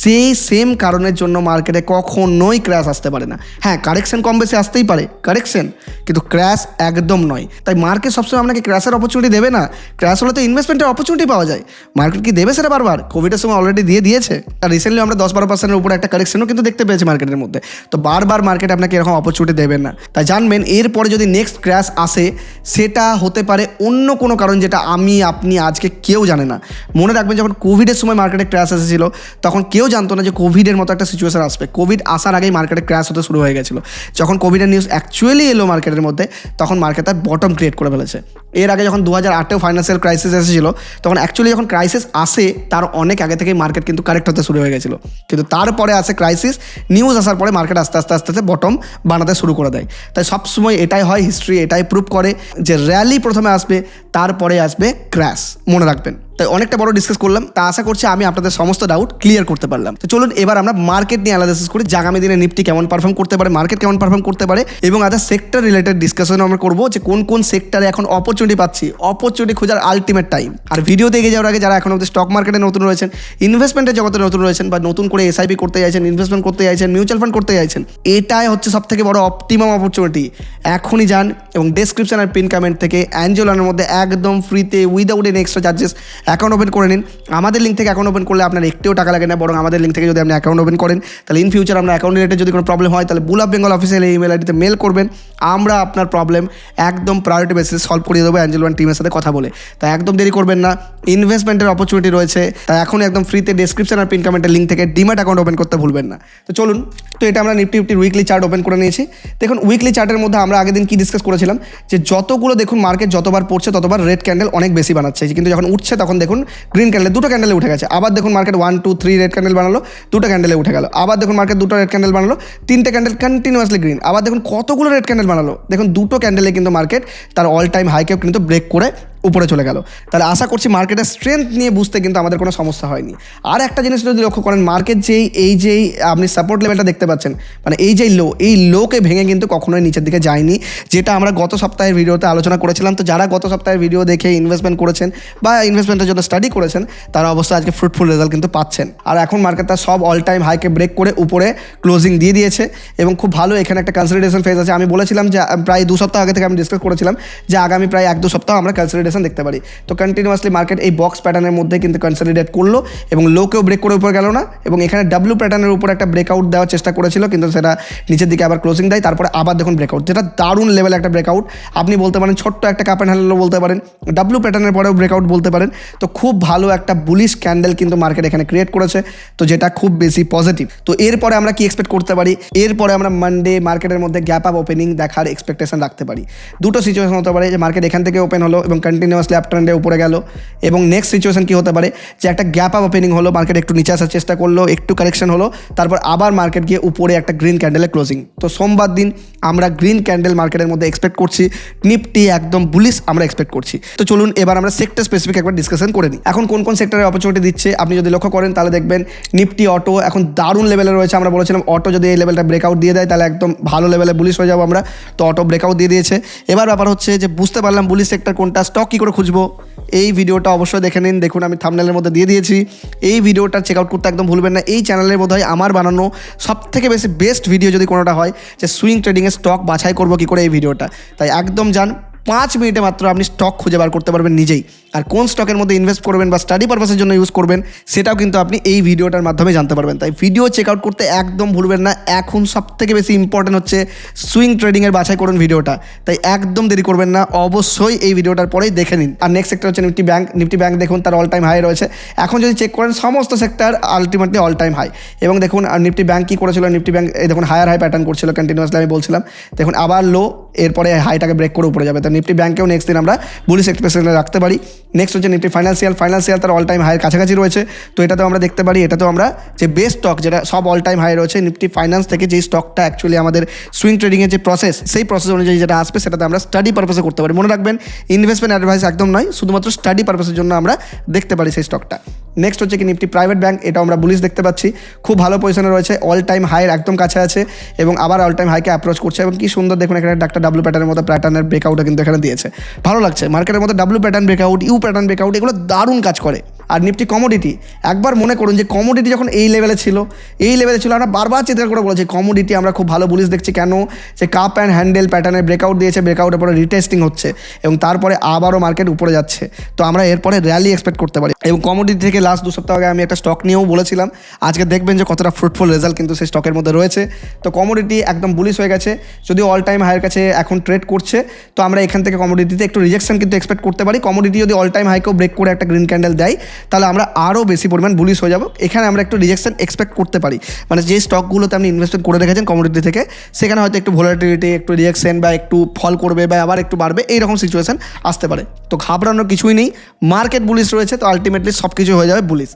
সেই সেম কারণের জন্য মার্কেটে কখনোই ক্র্যাশ আসতে পারে না। হ্যাঁ, কারেকশন কম বেশি আসতেই পারে, কারেকশন, কিন্তু ক্র্যাশ একদম নয়। তাই মার্কেট সবসময় আপনাকে ক্র্যাশের অপরচুনিটি দেবে না, ক্র্যাশ হলে তো ইনভেস্টমেন্টের অপরচুনিটি পাওয়া যায়। মার্কেট কি দেবে সেটা বারবার? কোভিডের সময় অলরেডি দিয়েছে, আর রিসেন্টলি আমরা 10-12% উপরে একটা কারেকশনও কিন্তু দেখতে পেয়েছি মার্কেটের মধ্যে। তো বারবার মার্কেট আপনাকে এরকম অপরচুনিটি দেবেন না। তাই জানবেন এরপরে যদি নেক্সট ক্র্যাশ আসে সেটা হতে পারে অন্য কোনো কারণ, যেটা আমি আপনি আজকে কেউ জানে না। মনে রাখবেন যখন কোভিডের সময় মার্কেটে ক্র্যাশ এসেছিল তখন কেউ জানতো না যে কোভিডের মতো একটা সিচুয়েশন আসবে। কোভিড আসার আগেই মার্কেটে ক্র্যাশ হতে শুরু হয়ে গেছিলো। যখন কোভিডের নিউজ অ্যাকচুয়ালি এলো মার্কেটের মধ্যে তখন মার্কেট তার বটম ক্রিয়েট করে ফেলেছে। এর আগে যখন 2008-এও ফাইন্যান্সিয়াল ক্রাইসিস এসেছিলো তখন অ্যাকচুয়ালি যখন ক্রাইসিস আসে তার অনেক আগে থেকেই মার্কেট কিন্তু কারেক্ট হতে শুরু হয়ে গেছিলো, কিন্তু তারপরে আসে ক্রাইসিস, নিউজ আসার পরে মার্কেট আস্তে আস্তে বটম বানাতে শুরু করে দেয়। তাই সবসময় এটাই হয়, হিস্ট্রি এটাই প্রুভ করে যে র্যালি প্রথমে আসবে তারপরে আসবে ক্র্যাশ, মনে রাখবেন। তাই অনেকটা বড় ডিসকাস করলাম, তা আশা করছি আমি আপনাদের সমস্ত ডাউট ক্লিয়ার করতে পারলাম। তো চলুন এবার আমরা মার্কেট নিয়ে অ্যানালাইসিস করি, আগামী দিনে নিফটি কেমন পারফর্ম করতে পারে, মার্কেট কেমন পারফর্ম করতে পারে, এবং আদার সেক্টর রিলেটেড ডিসকাশন আমরা করবো যে কোন কোন সেক্টরে এখন অপরচুনিটি পাচ্ছি, অপরচুনিটি খোঁজার আলটিমেট টাইম। আর ভিডিওতে এগিয়ে যাওয়ার আগে যারা এখন অবধি স্টক মার্কেটে নতুন রয়েছেন, ইনভেস্টমেন্টের জগতে নতুন রয়েছেন, বা নতুন করে এসআইপি করতে চাইছেন, ইনভেস্টমেন্ট করতে চাইছেন, মিউচুয়াল ফান্ড করতে চাইছেন, এটাই হচ্ছে সব থেকে বড় অপটিমাম অপরচুনিটি। এখনই যান এবং ডেসক্রিপশন আর পিন কমেন্ট থেকে অ্যাঞ্জেলানের মধ্যে একদম ফ্রিতে without any extra charges account open করে নিন। আমাদের লিঙ্ক থেকে অ্যাকাউন্ট ওপেন করলে আপনার একটিও টাকা লাগে না, বরং আমাদের লিঙ্ক থেকে যদি আপনি অ্যাকাউন্ট ওপেন করেন তাহলে ইন ফিউচার আপনার অ্যাকাউন্ট রিলেটেড যদি কোনো প্রবলেম হয় তাহলে বুল অফ বেঙ্গল অফিসিয়াল ইমেল আইডিতে মেল করবেন, আমরা আপনার প্রবলেম একদম প্রায়োরিটি বেসিসে সলভ করে দেবো অ্যাঞ্জেল ওয়ান টিমের সাথে কথা বলে। তাই একদম দেরি করবেন না, ইনভেস্টমেন্টের অপরচুনিটি রয়েছে, তাই এখনই একদম ফ্রিতে ডেসক্রিপশন আর পিন কমেন্টের লিঙ্ক থেকে ডিম্যাট অ্যাকাউন্ট ওপেন করতে ভুলবেন না। তো চলুন, তো এটা আমরা নিফটি উইকলি চার্ট ওপেন করে নিয়েছি। দেখুন উইকলি চার্টের মধ্যে আমরা আগের দিন কি ডিসকাস করেছিলাম যে যতগুলো দেখুন মার্কেট যতবার পড়ছে ততবার রেড ক্যান্ডেল অনেক বেশি বানাচ্ছে, কিন্তু যখন উঠছে তখন দেখুন গ্রিন ক্যান্ডেল, দুটো ক্যান্ডেলে উঠে গেছে। আবার দেখুন মার্কেট 1, 2, 3 রেড ক্যান্ডেল বানালো, দুটো ক্যান্ডেলে উঠে গেল। আবার দেখুন মার্কেট দুটো রেড ক্যান্ডেল বানালো, তিনটে ক্যান্ডেল কন্টিনিউয়াসলি গ্রিন। আবার দেখুন কতগুলো রেড ক্যান্ডেল বানালো, দেখুন দুটো ক্যান্ডেলে কিন্তু মার্কেট তার অল টাইম হাইকেও কিন্তু ব্রেক করে উপরে চলে গেল। তাহলে আশা করছি মার্কেটের স্ট্রেংথ নিয়ে বুঝতে কিন্তু আমাদের কোনো সমস্যা হয়নি। আর একটা জিনিস যদি লক্ষ্য করেন, মার্কেট যেই আপনি সাপোর্ট লেভেলটা দেখতে পাচ্ছেন, মানে এই লোকে ভেঙে কিন্তু কখনোই নিচের দিকে যায়নি, যেটা আমরা গত সপ্তাহের ভিডিওতে আলোচনা করেছিলাম। তো যারা গত সপ্তাহের ভিডিও দেখে ইনভেস্টমেন্ট করেছেন বা ইনভেস্টমেন্টের জন্য স্টাডি করেছেন তারা অবশ্যই আজকে ফ্রুটফুল রেজাল্ট কিন্তু পাচ্ছেন। আর এখন মার্কেট তার সব অল টাইম হাইকে ব্রেক করে উপরে ক্লোজিং দিয়ে দিয়েছে এবং খুব ভালো এখানে একটা কনসলিডেশন ফেজ আছে। আমি বলেছিলাম যে প্রায় 2 সপ্তাহ আগে থেকে আমি ডিসকাস করেছিলাম যে আগামী প্রায় 1-2 সপ্তাহ আমরা কনসলিডেশন দেখতে পারি। তো কন্টিনিউয়াসলি মার্কেট এই বক্স প্যাটার্নের মধ্যে কিন্তু কনসলিডেট করলো এবং লোকেও ব্রেক করে উপরে গেল না, এবং এখানে ডাব্লিউ প্যাটার্নের উপর একটা ব্রেকআউট দেওয়ার চেষ্টা করেছিল, কিন্তু সেটা নিচের দিকে আবার ক্লোজিং দেয়, তারপরে আবার দেখুন ব্রেকআউট, যেটা দারুণ লেভেল একটা ব্রেকআউট। আপনি বলতে পারেন ছোট্ট একটা কাপ অ্যান্ড হ্যান্ডেলও বলতে পারেন, ডাব্লিউ প্যাটার্নের পরেও ব্রেকআউট বলতে পারেন। তো খুব ভালো একটা বুলিশ ক্যান্ডেল কিন্তু মার্কেট এখানে ক্রিয়েট করেছে, তো যেটা খুব বেশি পজিটিভ। তো এরপরে আমরা কি এক্সপেক্ট করতে পারি, এরপরে আমরা মানডে মার্কেটের মধ্যে গ্যাপ আপ ওপেনিং দেখার এক্সপেকটেশন রাখতে পারি। দুটো সিচুয়েশন হতে পারে যে মার্কেট এখান থেকে ওপেন হলো এবং কন্টিনিউয়াসলি আপ ট্রেন্ডে উপরে গেল, এবং নেক্সট সিচুয়েশন কি হতে পারে যে একটা গ্যাপ আপ ওপেনিং হলো, মার্কেট একটু নিচে আসার চেষ্টা করলো, একটু কারেকশন হলো, তারপর আবার মার্কেট গিয়ে উপরে একটা গ্রিন ক্যান্ডেলে ক্লোজিং। তো সোমবার দিন আমরা গ্রিন ক্যান্ডেল মার্কেটের মধ্যে এক্সপেক্ট করছি, নিফটি একদম বুলিশ আমরা এক্সপেক্ট করছি। তো চলুন এবার আমরা সেক্টর স্পেসিফিক একবার ডিসকাশন করে নিই। এখন কোন কোন সেক্টরে অপরচুনিটি দিচ্ছে আপনি যদি লক্ষ্য করেন তাহলে দেখবেন নিফটি অটো এখন দারুণ লেভেলে রয়েছে। আমরা বলেছিলাম অটো যদি এই লেভেলটা ব্রেকআউট দিয়ে দেয় তাহলে একদম ভালো লেভেলে বুলিশ হয়ে যাবো আমরা, তো অটো ব্রেকআউট দিয়ে দিয়েছে। এবার ব্যাপার হচ্ছে যে বুঝতে পারলাম বুলিশ সেক্টর কোনটা, স্টক কী করে খুঁজবো, এই ভিডিওটা অবশ্যই দেখে নিন। দেখুন আমি থাম্বনেলের মধ্যে দিয়ে দিয়েছি, এই ভিডিওটা চেক আউট করতে একদম ভুলবেন না। এই চ্যানেলের বোধহয় আমার বানানো সব থেকে বেশি বেস্ট ভিডিও যদি কোনোটা হয় যে সুইং ট্রেডিংয়ে স্টক বাছাই করবো কী করে, এই ভিডিওটা। তাই একদম যান, 5 মিনিটে মাত্র আপনি স্টক খুঁজে বার করতে পারবেন নিজেই, আর কোন স্টকের মধ্যে ইনভেস্ট করবেন বা স্টাডি পারপাসের জন্য ইউজ করবেন সেটাও কিন্তু আপনি এই ভিডিওটার মাধ্যমে জানতে পারবেন। তাই ভিডিও চেক আউট করতে একদম ভুলবেন না। এখন সব থেকে বেশি ইম্পর্টেন্ট হচ্ছে সুইং ট্রেডিংয়ের বাছাই করুন ভিডিওটা, তাই একদম দেরি করবেন না, অবশ্যই এই ভিডিওটার পরেই দেখে নিন। আর নেক্সট সেক্টর হচ্ছে নিফটি ব্যাংক। দেখুন তার অল টাইম হাই রয়েছে, এখন যদি চেক করেন সমস্ত sector ultimately all time high. এবং দেখুন নিফটি ব্যাংক কী করেছিল, নিফটি ব্যাংক এই দেখুন হায়ার হাই প্যাটার্ন করছিল কন্টিনিউয়াসলি, আমি বলছিলাম দেখুন আবার লো, এরপরে হাইটাকে ব্রেক করে উপরে যাবে। তো নিফটি ব্যাংকেও নেক্সট দিন আমরা বুলিশ এক্সপেকটেশনে রাখতে পারি। নেক্সট হচ্ছে নিফটি ফাইন্যান্সিয়াল তার অল টাইম হাইয়ের কাছাকাছি রয়েছে। তো এটাতেও আমরা দেখতে পারি, এটাতেও আমরা যে বেস্ট স্টক যেটা সব অল টাইম হাই রয়েছে নিফটি ফাইন্যান্স থেকে, যেই স্টকটা অ্যাকচুয়ালি আমাদের সুইং ট্রেডিংয়ের যে প্রসেস, সেই প্রসেস অনুযায়ী যেটা আসবে সেটাতে আমরা স্টাডি পারপাসে করতে পারি। মনে রাখবেন, ইনভেস্টমেন্ট অ্যাডভাইস একদম নয়, শুধুমাত্র স্টাডি পারপাসের জন্য আমরা দেখতে পারি সেই স্টকটা। নেক্সট হচ্ছে কি নিফটি প্রাইভেট ব্যাংক, এটাও আমরা বুলিশ দেখতে পাচ্ছি, খুব ভালো পজিশনে রয়েছে, অল টাইম হাইয়ের একদম কাছে আছে এবং আবার অল টাইম হাইকে অ্যাপ্রোচ করছে এবং কি সুন্দর দেখুন এখানে একটা ডাব্লু প্যাটার্নের মতো প্যাটার্নের ব্রেকআউটও কিন্তু এখানে দিয়েছে। ভালো লাগছে মার্কেটের মধ্যে W pattern breakout, U pattern breakout, এগুলো দারুণ কাজ করে। আর নিফটি কমোডিটি, একবার মনে করুন যে কমোডিটি যখন এই লেভেলে ছিল আমরা বারবার চিন্তা করে বলেছি কমোডিটি আমরা খুব ভালো বুলিশ দেখছি। কেন? যে কাপ অ্যান্ড হ্যান্ডেল প্যাটার্নের ব্রেকআউট দিয়েছে, ব্রেকআউটের পরে রিটেস্টিং হচ্ছে এবং তারপরে আবারও মার্কেট উপরে যাচ্ছে। তো আমরা এরপরে র্যালি এক্সপেক্ট করতে পারি। এবং কমোডিটি থেকে লাস্ট 2 সপ্তাহ আগে আমি একটা স্টক নিয়েও বলেছিলাম, আজকে দেখবেন যে কতটা ফ্রুটফুল রেজাল্ট কিন্তু সেই স্টকের মধ্যে রয়েছে। তো কমোডিটি একদম বুলিশ হয়ে গেছে, যদিও অল টাইম হাইয়ের কাছে এখন ট্রেড করছে। তো আমরা এখান থেকে কমোডিটিতে একটু রিজেকশন কিন্তু এক্সপেক্ট করতে পারি। কমোডিটি যদি অল টাইম হাইকেও ব্রেক করে একটা গ্রিন ক্যান্ডেল দেয়, তাহলে আমরা আরও বেশি পরিমাণ বুলিশ হয়ে যাব। এখানে আমরা একটু রিজেকশন এক্সপেক্ট করতে পারি, মানে যে স্টকগুলোতে আপনি ইনভেস্টমেন্ট করে রেখেছেন কমোডিটি থেকে, সেখানে হয়তো একটু ভোলাটিলিটি, একটু রিজেকশন বা একটু ফল করবে বা আবার একটু বাড়বে, এইরকম সিচুয়েশন আসতে পারে। তো ঘাবড়ানোর কিছুই নেই, মার্কেট বুলিশ রয়েছে, তো আলটিমেটলি সব কিছু হয়ে যাবে বুলিশ।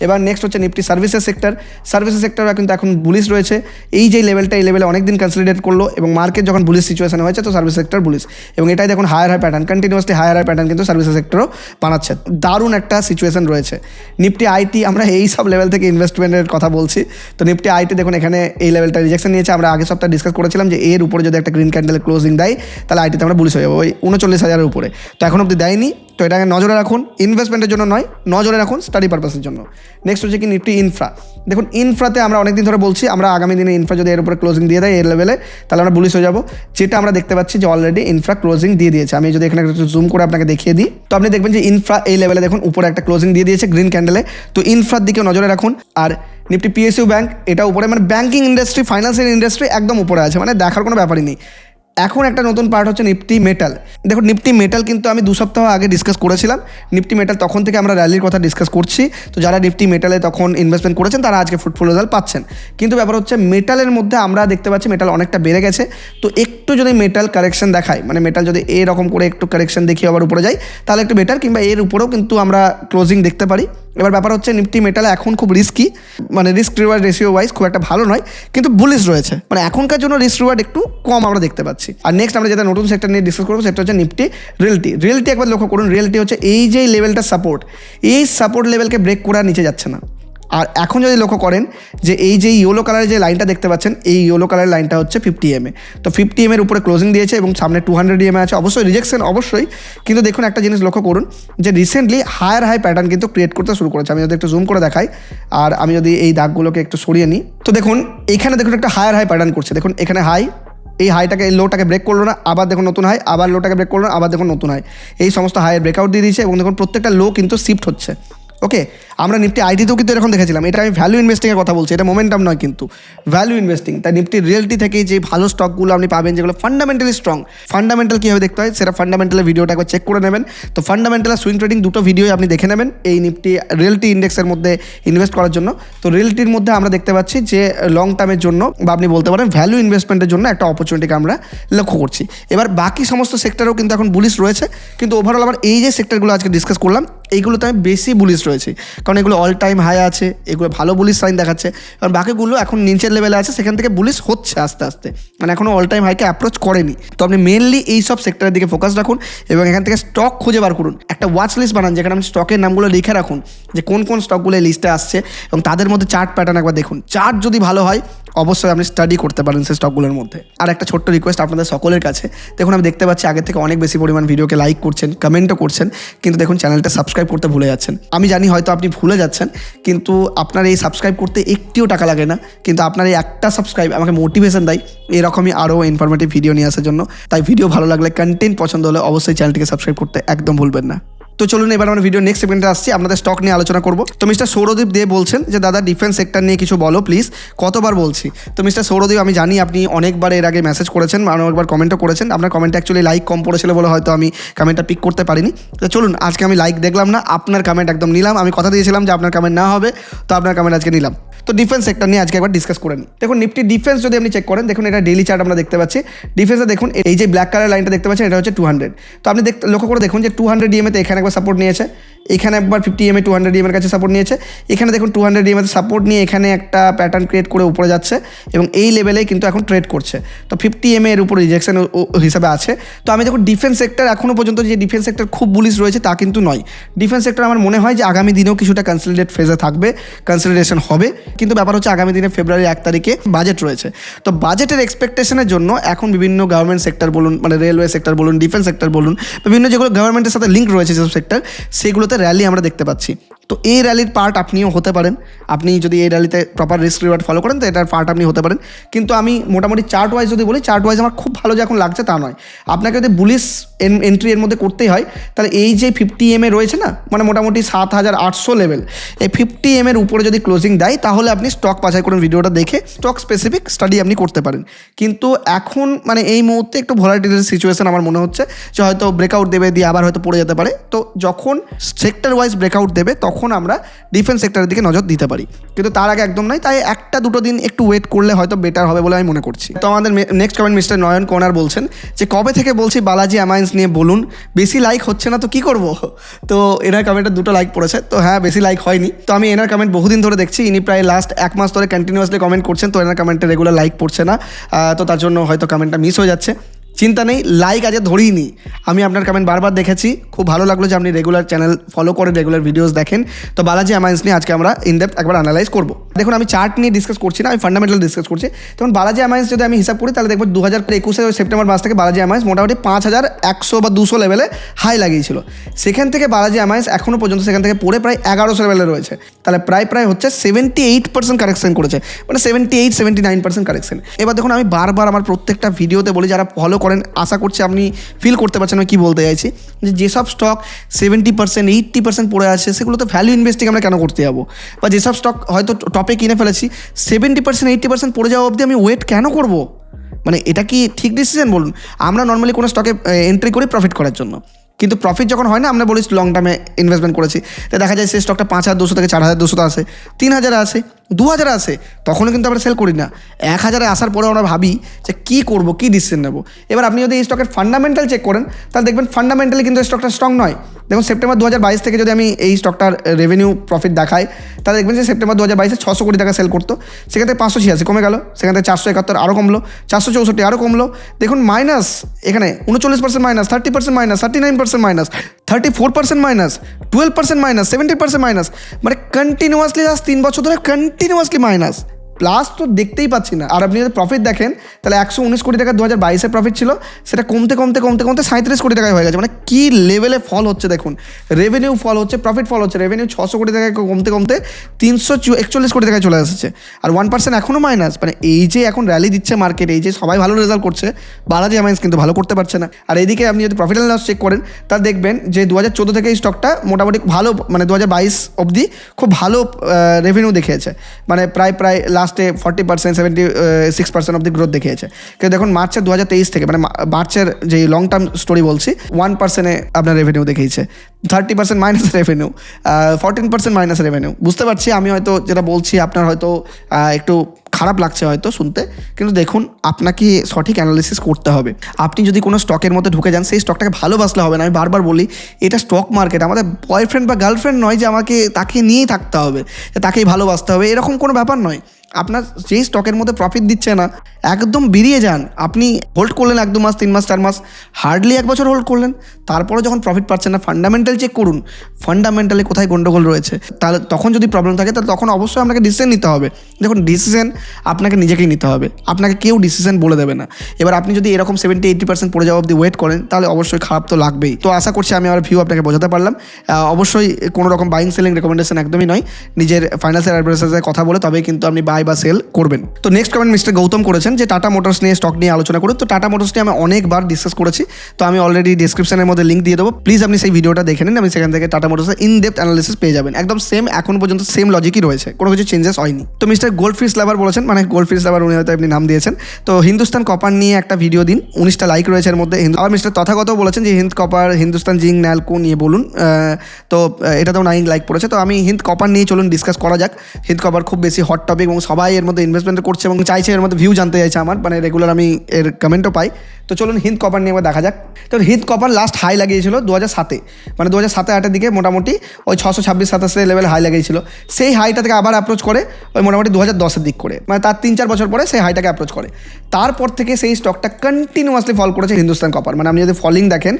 এবার নেক্সট হচ্ছে নিফটি সার্ভিসেস সেক্টর কিন্তু এখন বুলিশ রয়েছে। এই যে লেভেলটা, এই লেভেলে অনেক দিন কনসলিডেট করলো এবং মার্কেট যখন বুলিশ সিচুয়েশন হয়েছে, তো সার্ভিস সেক্টর বুলিশ এবং এটাই দেখুন higher high pattern, continuously higher high pattern কিন্তু সার্ভিস সেক্টরও বানাচ্ছে। দারুণ একটা সিচুয়েশন রয়েছে। নিফটি আইটি, আমরা এই সব লেভেল থেকে ইনভেস্টমেন্টের কথা বলছি। তো নিফটি আইটি দেখুন এখানে এই লেভেলটা রিজেকশন নিয়েছে। আমরা আগের সপ্তাহে ডিসকাস করেছিলাম যে এর উপরে যদি একটা গ্রিন ক্যান্ডেলের ক্লোজিং দেয়, তাহলে আইটিতে আমরা বুলিশ হয়ে যাবো ওই 39,000-এর উপরে। তো এখন অব্দি দেয়নি, তো এটাকে নজরে রাখুন, ইনভেস্টমেন্টের জন্য নয়, নজরে রাখুন স্টাডি পারপাসের জন্য। নেক্সট হচ্ছে কি নিফটি ইনফ্রা। দেখুন ইনফ্রাতে আমরা অনেকদিন ধরে বলছি, আমরা আগামী দিনে ইনফ্রা যদি এর উপরে ক্লোজিং দিয়ে দেয় এর লেভেলে, তাহলে আমরা বুলিশ হয়ে যাবো। যেটা আমরা দেখতে পাচ্ছি যে অলরেডি ইনফ্রা ক্লোজিং দিয়ে দিয়েছে। আমি যদি এখানে একটু জুম করে আপনাকে দেখিয়ে দিই, তো আপনি দেখবেন যে ইনফ্রা এই লেভেলে দেখুন উপরে একটা ক্লোজিং দিয়ে দিয়েছে গ্রিন ক্যান্ডেলে। তো ইনফ্রার দিকেও নজরে রাখুন। আর নিফটি পিএসইউ ব্যাংক, এটা উপরে, মানে ব্যাঙ্কিং ইন্ডাস্ট্রি, ফাইন্যান্সিয়াল ইন্ডাস্ট্রি একদম উপরে আছে, মানে দেখার কোনো ব্যাপারই নেই। এখন একটা নতুন পার্ট হচ্ছে নিফটি মেটাল। দেখুন নিফটি মেটাল কিন্তু আমি 2 সপ্তাহ আগে ডিসকাস করেছিলাম নিফটি মেটাল, তখন থেকে আমরা র্যালির কথা ডিসকাস করছি। তো যারা নিফটি মেটালে তখন ইনভেস্টমেন্ট করেছেন তারা আজকে ফ্রুটফুল রেজাল্ট পাচ্ছেন। কিন্তু ব্যাপার হচ্ছে মেটালের মধ্যে আমরা দেখতে পাচ্ছি মেটাল অনেকটা বেড়ে গেছে। তো একটু যদি মেটাল কারেকশন দেখায়, মানে মেটাল যদি এরকম করে একটু কারেকশন দেখিয়ে আবার উপরে যায়, তাহলে একটু বেটার, কিংবা এর উপরেও কিন্তু আমরা ক্লোজিং দেখতে পারি। এবার ব্যাপার হচ্ছে নিফটি মেটালে এখন খুব রিস্কি, মানে রিস্ক রিওয়ার্ড রেশিও ওয়াইজ খুব একটা ভালো নয়, কিন্তু বুলিশ রয়েছে, মানে এখনকার জন্য রিস্ক রিওয়ার্ড একটু কম আমরা দেখতে পাচ্ছি। আর নেক্সট আমরা যেটা নতুন সেক্টর নিয়ে ডিসকাস করবো সেটা হচ্ছে নিফটি রিয়েলটি একবার লক্ষ্য করুন, রিয়েলটি হচ্ছে এই যে লেভেলটা সাপোর্ট, এই সাপোর্ট লেভেলকে ব্রেক করে নিচে যাচ্ছে না। আর এখন যদি লক্ষ্য করেন যে এই যে ইয়েলো কালারের যে লাইনটা দেখতে পাচ্ছেন, এই ইয়েলো কালারের লাইনটা হচ্ছে 50 EMA। তো 50 EMA এর উপরে ক্লোজিং দিয়েছে এবং সামনে 200 EMA আছে, অবশ্যই রিজেকশন অবশ্যই। কিন্তু দেখুন একটা জিনিস লক্ষ্য করুন যে রিসেন্টলি হায়ার হাই প্যাটার্ন কিন্তু ক্রিয়েট করতে শুরু করেছে। আমি যদি একটু জুম করে দেখাই আর আমি যদি এই দাগগুলোকে একটু সরিয়ে নিই, তো দেখুন এখানে দেখুন একটা হায়ার হাই প্যাটার্ন করছে। দেখুন এখানে হাই, এই হাইটাকে, এই লোটাকে ব্রেক করলো না, আবার দেখুন নতুন হাই, আবার লোটাকে ব্রেক করলো না, আবার দেখুন নতুন হাই, এই সমস্ত হাইয়ের ব্রেকআউট দিয়ে দিয়েছে এবং দেখুন প্রত্যেকটা লো কিন্তু শিফট হচ্ছে। ওকে, আমরা নিফটি আইটিতেও কিন্তু এরকম দেখেছিলাম। এটা আমি ভ্যালু ইনভেস্টিংয়ের কথা বলছি, এটা মোমেন্টাম নয়, কিন্তু ভ্যালু ইনভেস্টিং। তাই নিফটি রিয়েলটি থেকে যে ভালো স্টকগুলো আপনি পাবেন, যেগুলো ফান্ডামেন্টালি স্ট্রং, ফান্ডামেন্টাল কীভাবে দেখতে হয় সেটা ফান্ডামেন্টালের ভিডিওটা একবার চেক করে নেবেন। তো ফান্ডামেন্টাল আর সুইং ট্রেডিং দুটো ভিডিওই আপনি দেখে নেবেন এই নিফটি রিয়েলটি ইন্ডেক্সের মধ্যে ইনভেস্ট করার জন্য। তো রিয়েলটির মধ্যে আমরা দেখতে পাচ্ছি যে লং টার্মের জন্য, বা আপনি বলতে পারেন ভ্যালু ইনভেস্টমেন্টের জন্য একটা অপরচুনিটিকে আমরা লক্ষ্য করছি। এবার বাকি সমস্ত সেক্টরেও কিন্তু এখন বুলিশ রয়েছে, কিন্তু ওভারঅল আবার এই যে সেক্টরগুলো আজকে ডিসকাস করলাম এইগুলোতে আমি বেশি বুলিশ রয়েছি, কারণ এগুলো অল টাইম হাই আছে, এগুলো ভালো বুলিশ সাইন দেখাচ্ছে। কারণ বাকিগুলো এখন নিচের লেভেলে আছে, সেখান থেকে বুলিশ হচ্ছে আস্তে আস্তে, মানে এখনও অল টাইম হাইকে অ্যাপ্রোচ করেনি। তো আপনি মেনলি এই সব সেক্টরের দিকে ফোকাস রাখুন এবং এখান থেকে স্টক খুঁজে বার করুন। একটা ওয়াচ লিস্ট বানান যেখানে আপনি স্টকের নামগুলো লিখে রাখুন যে কোন কোন স্টকগুলো এই লিস্টে আসছে এবং তাদের মধ্যে চার্ট প্যাটার্ন একবার দেখুন। চার্ট যদি ভালো হয় অবশ্যই আপনি স্টাডি করতে পারেন সেই স্টকগুলোর মধ্যে। আর একটা ছোট্ট রিকোয়েস্ট আপনাদের সকলের কাছে, দেখুন আমি দেখতে পাচ্ছি আগে থেকে অনেক বেশি পরিমাণ ভিডিওকে লাইক করছেন, কমেন্টও করছেন, কিন্তু দেখুন চ্যানেলটা সাবস্ক্রাইব করতে ভুলে যাচ্ছেন। আমি জানি হয়তো আপনি ভুলে যাচ্ছেন, কিন্তু আপনার এই সাবস্ক্রাইব করতে একটিও টাকা লাগে না, কিন্তু আপনার এই একটা সাবস্ক্রাইব আমাকে মোটিভেশন দেয় এরকমই আরও ইনফরমেটিভ ভিডিও নিয়ে আসার জন্য। তাই ভিডিও ভালো লাগলে, কন্টেন্ট পছন্দ হলে অবশ্যই চ্যানেলটিকে সাবস্ক্রাইব করতে একদম ভুলবেন না। তো চলুন এবার আমরা ভিডিও নেক্সট সেগমেন্টে আসছি, আপনাদের স্টক নিয়ে আলোচনা করবো। তো মিস্টার সৌরদীপ দে বলছেন যে দাদা ডিফেন্স সেক্টর নিয়ে কিছু বলো প্লিজ, কতবার বলছি। তো মিস্টার সৌরদীপ, আমি জানি আপনি অনেকবার এর আগে মেসেজ করেছেন, অনেকবার কমেন্টও করেছেন। আপনার কমেন্টে অ্যাকচুয়ালি লাইক কম পড়েছিল বলে হয়তো আমি কমেন্টটা পিক করতে পারিনি। তো চলুন আজকে আমি লাইক দেখলাম না, আপনার কমেন্ট একদম নিলাম। আমি কথা দিয়েছিলাম যে আপনার কমেন্ট না হবে, তো আপনার কমেন্ট আজকে নিলাম। তো ডিফেন্স সেক্টর নিয়ে আজকে একবার ডিসকাস করে নিই। দেখুন নিফটি ডিফেন্স যদি আপনি চেক করেন, দেখুন এটা ডেইলি চার্ট আমরা দেখতে পাচ্ছি। ডিফেন্সে দেখুন এই যে ব্ল্যাক কালার লাইনটা দেখতে পাচ্ছেন, এটা হচ্ছে 200। তো আপনি লক্ষ্য করে দেখুন যে 200 EMA তে এখানে একবার সাপোর্ট নিয়েছে, এখানে একবার 50 EMA 200 EMA এর কাছে সাপোর্ট নিয়েছে, এখানে দেখুন 200 EMA তে সাপোর্ট নিয়ে এখানে একটা প্যাটার্ন ক্রিয়েট করে উপরে যাচ্ছে এবং এই লেভেলে কিন্তু এখন ট্রেড করছে। তো 50 EMA এর উপর রিজেকশন হিসাবে আছে। তো আমি দেখুন ডিফেন্স সেক্টর এখনও পর্যন্ত যে ডিফেন্স সেক্টর খুব বুলিশ রয়েছে তা কিন্তু নয়। ডিফেন্স সেক্টর আমার মনে হয় যে আগামী দিনেও কিছুটা কনসলিডেট ফেজে থাকবে, কনসলিডেশন হবে। কিন্তু ব্যাপার হচ্ছে আগামী দিনে ফেব্রুয়ারি 1 তারিখে বাজেট রয়েছে। তো বাজেটের এক্সপেকটেশনের জন্য এখন বিভিন্ন গভর্নমেন্ট সেক্টর বলুন, মানে রেলওয়ে সেক্টর বলুন, ডিফেন্স সেক্টর বলুন, বিভিন্ন যেগুলো গভর্নমেন্টের সাথে লিঙ্ক রয়েছে যেসব সেক্টর, সেগুলোতে র্যালি আমরা দেখতে পাচ্ছি। তো এই র্যালির পার্ট আপনিও হতে পারেন। আপনি যদি এই র্যালিতে প্রপার রিস্ক রিওয়ার্ড ফলো করেন তো এটার পার্ট আপনি হতে পারেন। কিন্তু আমি মোটামুটি চার্ট ওয়াইজ যদি বলি, চার্ট ওয়াইজ আমার খুব ভালো যে এখন লাগছে তা নয়। আপনাকে যদি বুলিশ এন্ট্রি এর মধ্যে করতেই হয় তাহলে এই যে 50 EMA রয়েছে না, মানে মোটামুটি 7800 লেভেল, এই 50 EMA এর উপরে যদি ক্লোজিং দেয় তাহলে আপনি স্টক বাছাই করুন, ভিডিওটা দেখে স্টক স্পেসিফিক স্টাডি আপনি করতে পারেন। কিন্তু এখন মানে এই মুহূর্তে একটু ভলাটিলিটির সিচুয়েশন আমার মনে হচ্ছে যে হয়তো ব্রেকআউট দেবে, দিয়ে আবার হয়তো পড়ে যেতে পারে। তো যখন সেক্টর ওয়াইজ ব্রেকআউট দেবে তখন আমরা ডিফেন্স সেক্টরের দিকে নজর দিতে পারি, কিন্তু তার আগে একদম নয়। তাই 1-2 দিন একটু ওয়েট করলে হয়তো বেটার হবে বলে আমি মনে করছি। তো আমাদের নেক্সট কমেন্ট মিস্টার নয়ন কোনার বলছেন যে কবে থেকে বলছি বালাজি অ্যামাইন্স নিয়ে বলুন, বেশি লাইক হচ্ছে না তো কি করব। তো এনার কমেন্টে 2টো লাইক পড়েছে, তো হ্যাঁ বেশি লাইক হয়নি। তো আমি এনার কমেন্ট বহুদিন ধরে দেখছি, ইনি প্রায় লাস্ট 1 মাস ধরে কন্টিনিউয়াসলি কমেন্ট করছেন, তো এনার কমেন্টে রেগুলার লাইক পড়ছে না। তো তার জন্য হয়তো কমেন্টটা মিস হয়ে যাচ্ছে। চিন্তা নেই, লাইক আজ ধরেই নি। আমি আপনার কমেন্ট বারবার দেখেছি, খুব ভালো লাগলো যে আপনি রেগুলার চ্যানেল ফলো করেন, রেগুলার ভিডিওস দেখেন। তো বালাজি অ্যামাইন্স নিয়ে আজকে আমরা ইনডেপথ একবার অ্যানালাইজ করবো। দেখুন আমি চার্ট নিয়ে ডিসকাস করছি না, আমি ফান্ডামেন্টাল ডিসকাস করছি। তখন বালাজি অ্যামাইন্স যদি আমি হিসাব করি তাহলে দেখবো 2021 সেপ্টেম্বর মাস থেকে বালাজি অ্যামাইন্স মোটামুটি 5100 বা 200 লেভেলে হাই লাগিয়েছিল। সেখান থেকে বালাজি অ্যামাইন্স এখনও পর্যন্ত সেখান থেকে পড়ে প্রায় 1100 লেভেলে রয়েছে। তাহলে প্রায় হচ্ছে 78% কারেকশন করেছে, মানে 78-79% কারেকশন। এবার দেখুন আমি বারবার আমার প্রত্যেকটা ভিডিওতে বলি, যারা ফলো করেন আশা করছি আপনি ফিল করতে পারছেন আমি কী বলতে চাইছি, যে যেসব স্টক 70% 80% পড়ে আছে সেগুলোতে ভ্যালু ইনভেস্টিং আমরা কেন করতে যাবো, বা যেসব স্টক হয়তো টপে কিনে ফেলেছি 70% 80% পড়ে যাওয়া অবধি আমি ওয়েট কেন করব? মানে এটা কি ঠিক ডিসিশন বলুন? আমরা নর্মালি কোনো স্টকে এন্ট্রি করি প্রফিট করার জন্য, কিন্তু প্রফিট যখন হয় না আমরা বলি লং টার্মে ইনভেস্টমেন্ট করেছি, তো দেখা যায় সেই স্টকটা 5200 থেকে 4200 আসে, 3000 আসে, 2000 আসে, তখনও কিন্তু আমরা সেল করি না। 1000 আসার পরে আমরা ভাবি যে কী করবো, কী ডিসিশন নেবো। এবার আপনি যদি এই স্টকের ফান্ডামেন্টাল চেক করেন তাহলে দেখবেন ফান্ডামেন্টালি কিন্তু স্টকটা স্ট্রং নয়। দেখুন সেপ্টেম্বর 2022 থেকে যদি আমি এই স্টকটার রেভিনিউ প্রফিট দেখাই তাহলে দেখবেন যে সেপ্টেম্বর 2022-এ 600 কোটি টাকা সেল করতো, সেখান থেকে 586 কমে গেল, সেখান থেকে 471 আরও কমলো, 464 আরও কমলো। দেখুন মাইনাস এখানে 39% minus, 30% minus, 39% minus, 34% minus, 12% minus, 70% minus, মানে কন্টিনিউয়াসলি লাস্ট 3 বছর ধরে কন্টিনিউয়াসলি মাইনাস। প্লাস তো দেখতেই পাচ্ছি না। আর আপনি যদি প্রফিট দেখেন তাহলে 119 কোটি টাকা 2022-এ প্রফিট ছিল, সেটা কমতে 37 কোটি টাকায় হয়ে গেছে। মানে কী লেভেলে ফল হচ্ছে দেখুন, রেভিনিউ ফল হচ্ছে, প্রফিট ফল হচ্ছে। রেভিনিউ 600 কোটি টাকায় কমতে 341 কোটি টাকায় চলে এসেছে, আর 1% এখনও মাইনাস। মানে এই যে এখন র্যালি দিচ্ছে মার্কেট, এই যে সবাই ভালো রেজাল্ট করছে, বালাজি অ্যামাইন্স কিন্তু ভালো করতে পারছে না। আর এইদিকে আপনি যদি প্রফিট অ্যান্ড লস চেক করেন তাহলে দেখবেন যে 2014 থেকে এই স্টকটা মোটামুটি ভালো, মানে 2022 অবধি খুব ভালো রেভিনিউ দেখিয়েছে, মানে প্রায় লাস্টে 40% 76% অব দি গ্রোথ দেখিয়েছে। কিন্তু দেখুন মার্চের 2023 থেকে, মানে মার্চের যে লং টার্ম স্টোরি বলছি, 1%-এ আপনার রেভিনিউ দেখিয়েছে, 30% মাইনাস রেভিনিউ, 14% মাইনাস রেভিনিউ। বুঝতে পারছি আমি হয়তো যেটা বলছি আপনার হয়তো একটু খারাপ লাগছে হয়তো শুনতে, কিন্তু দেখুন আপনাকে সঠিক অ্যানালিসিস করতে হবে। আপনি যদি কোনো স্টকের মধ্যে ঢুকে যান, সেই স্টকটাকে ভালোবাসলে হবে না। আমি বারবার বলি এটা স্টক মার্কেট, আমাদের বয়ফ্রেন্ড বা গার্লফ্রেন্ড নয় যে আমাকে তাকে নিয়েই থাকতে হবে, যে তাকেই ভালোবাসতে হবে, এরকম কোনো ব্যাপার নয়। আপনার যেই স্টকের মধ্যে প্রফিট দিচ্ছে না একদম বেরিয়ে যান। আপনি হোল্ড করলেন 1-2 মাস, 3 মাস, 4 মাস, হার্ডলি 1 বছর হোল্ড করলেন, তারপরে যখন প্রফিট পাচ্ছেন না ফান্ডামেন্টাল চেক করুন, ফান্ডামেন্টালি কোথায় গন্ডগোল রয়েছে। তাহলে তখন যদি প্রবলেম থাকে তাহলে তখন অবশ্যই আপনাকে ডিসিশন নিতে হবে। দেখুন ডিসিশন আপনাকে নিজেকেই নিতে হবে, আপনাকে কেউ ডিসিশন বলে দেবে না। এবার আপনি যদি এরকম 70-80% পড়ে যাওয়া অবধি ওয়েট করেন তাহলে অবশ্যই খারাপ তো লাগবেই। তো আশা করছি আমি আমার ভিউ আপনাকে বোঝাতে পারলাম। অবশ্যই কোনো রকম বাইং সেলিং রেকমেন্ডেশন একদমই নয়, নিজের ফাইন্যান্সিয়াল অ্যাডভাইসারের কথা বলে তবেই কিন্তু আপনি বাই বাই বা সেল করবেন। তো নেক্সট কমেন্ট মিস্টার গৌতম করেছেন যে টাটা মোটরস নিয়ে স্টক নিয়ে আলোচনা করুন। তো টাটা মোটরস নিয়ে আমি অনেকবার ডিসকাস করেছি, তো আমি অলরেডি ডিসক্রিপশনের মধ্যে লিঙ্ক দিয়ে দেবো, প্লিজ আপনি সেই ভিডিওটা দেখে নিন। আমি সেখান থেকে টাটা মোটরসের ইন ডেপথ অ্যানালিসিস পেয়ে যাবেন, একদম সেম, এখন পর্যন্ত সেম লজিকই রয়েছে, কোনো কিছু চেঞ্জেস হয়নি। তো মিস্টার গোল্ডফিশ লাভার বলেছেন, মানে গোল্ডফিশ লাভার উনি হয়তো আপনি নাম দিয়েছেন, তো হিন্দুস্তান কপার নিয়ে একটা ভিডিও দিন, 19টা লাইক রয়েছে এর মধ্যে। আবার মিস্টার তথাগত বলেছেন যে হিন্দ কপার, হিন্দুস্তান জিঙ্ক, ন্যালকো নিয়ে বলুন, তো এটাতেও 9 লাইক পড়েছে। তো আমি হিন্দ কপার নিয়ে চলুন ডিসকাস করা যাক। হিন্দ কপার খুব বেশি হট টপিক এবং সবাই এর মধ্যে ইনভেস্টমেন্ট করছে এবং চাইছে, এর মধ্যে ভিউ জানতে চাইছে আমার, মানে রেগুলার আমি এর কমেন্টও পাই। তো চলুন হিন্দ কপার নিয়ে এবার দেখা যাক। তো হিন্দ কপার লাস্ট হাই লাগিয়েছিল 2007-এ, মানে 2007-8-এর দিকে মোটামুটি ওই 626-27 লেভেল হাই লাগিয়েছিল। সেই হাইটা থেকে আবার অ্যাপ্রোচ করে ওই মোটামুটি 2010-এর দিক করে, মানে তার 3-4 বছর পরে সেই হাইটাকে অ্যাপ্রোচ করে। তারপর থেকে সেই স্টকটা কন্টিনিউয়াসলি ফল করেছে হিন্দুস্তান কপার, মানে আপনি যদি ফলিং দেখেন,